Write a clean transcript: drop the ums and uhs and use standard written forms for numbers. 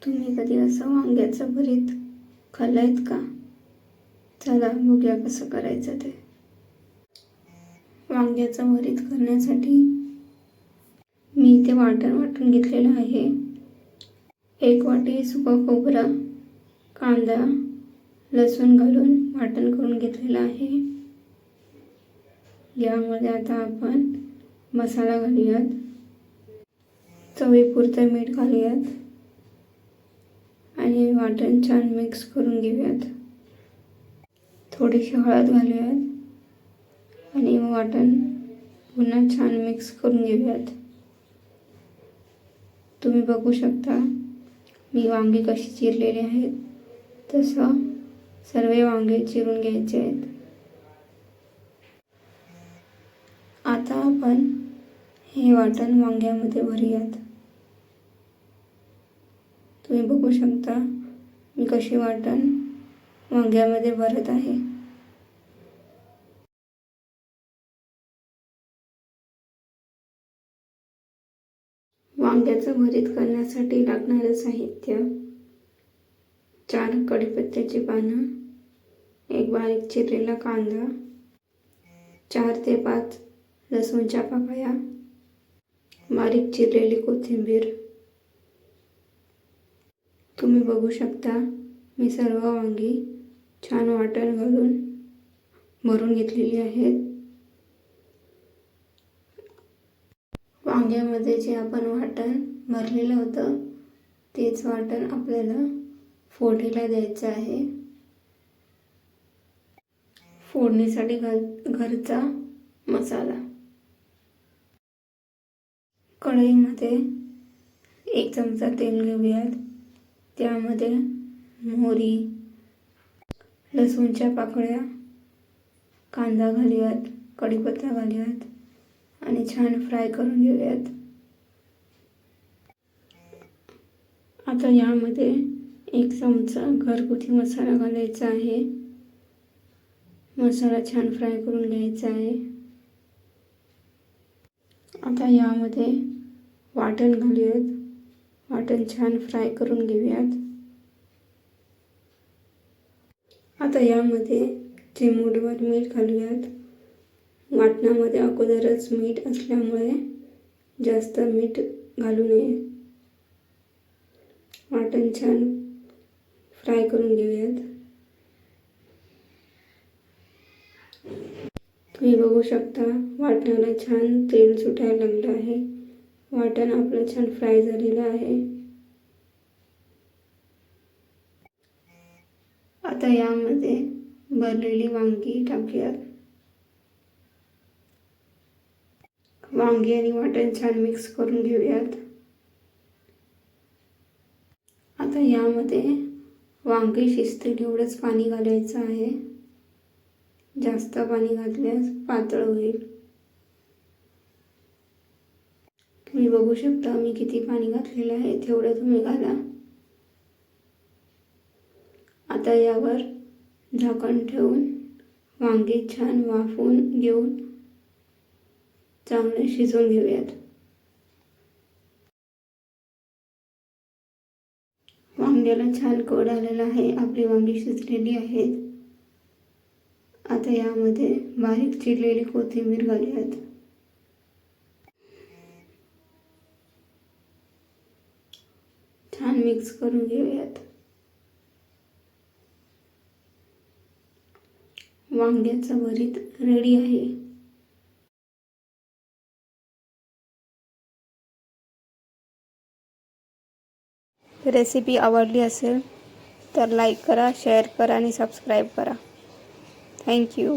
तुम्ही कधी असं वांग्याचं भरीत खाल्लंयत का? चला बघूया कसं करायचं ते. वांग्याचं भरीत करण्यासाठी मी इथे वाटण वाटून घेतलेलं आहे. 1 वाटी सुकं खोबरं, कांदा, लसूण घालून वाटण करून घेतलेलं आहे. यामध्ये आता आपण मसाला घालूयात. चवीपुरतं मीठ घालूयात आणि वाटण छान मिक्स करून घेऊयात. थोडीशी हळद घालूयात आणि वाटण पुन्हा छान मिक्स करून घेऊयात. तुम्ही बघू शकता मी वांगे कशी चिरलेले आहेत, तसं सर्व वांगे चिरून घ्यायचे आहेत. आता आपण हे वाटण वांग्यामध्ये भरूयात. तुम्ही बघू शकता मी कशी वाटण वांग्यामध्ये भरत आहे. वांग्याचं भरीत करण्यासाठी लागणारं साहित्य: 4 कढीपत्त्याची पानं, 1 बारीक चिरलेला कांदा, 4 ते 5 लसूणच्या पाकळ्या, बारीक चिरलेली कोथिंबीर. तुम्ही बघू शकता मी सर्व वांगी छान वाटण घालून भरून घेतलेली आहेत. वांग्यामध्ये जे आपण वाटण भरलेलं होतं तेच वाटण आपल्याला फोडणीला द्यायचं आहे. फोडणीसाठी घरचा मसाला: कढईमध्ये 1 चमचा तेल घेऊयात. त्यामध्ये मोहरी, लसूणच्या पाकळ्या, कांदा घालूयात, कढीपत्ता घालूयात आणि छान फ्राय करून घेऊयात. आता यामध्ये 1 चमचा घरगुती मसाला घालायचा आहे. मसाला छान फ्राय करून घ्यायचा आहे. आता यामध्ये वाटण घालूयात. वाटण छान फ्राय करून घेऊयात. आता यामध्ये चिमूटभर मीठ घालूयात. वाटणामध्ये अगोदरच मीठ असल्यामुळे जास्त मीठ घालू नये. वाटण छान फ्राय करून घेऊयात. तुम्ही बघू शकता वाटणाला छान तेल सुटायला लागलं आहे. वाटण आपलं छान फ्राय झालेलं आहे. आता यामध्ये भरलेली वांगी टाकूयात. वांगी आणि वाटण छान मिक्स करून घेऊयात. आता यामध्ये वांगी शिजतील एवढंच पाणी घालायचं आहे. जास्त पाणी घातल्यास पातळ होईल. तुम्ही बघू शकता मी किती पाणी घातलेलं आहे, तेवढं तुम्ही घाला. आता यावर झाकण ठेवून वांगी छान वाफवून घेऊन चांगले शिजवून घेऊयात. वांग्याला छान कड आलेला आहे. आपली वांगी शिजलेली आहेत. आता यामध्ये बारीक चिरलेली कोथिंबीर घालूयात. छान मिक्स करून घेऊयात. वांग्याचं भरीत रेडी आहे. रेसिपी आवडली असेल तर लाईक करा, शेअर करा आणि सबस्क्राईब करा. थँक्यू.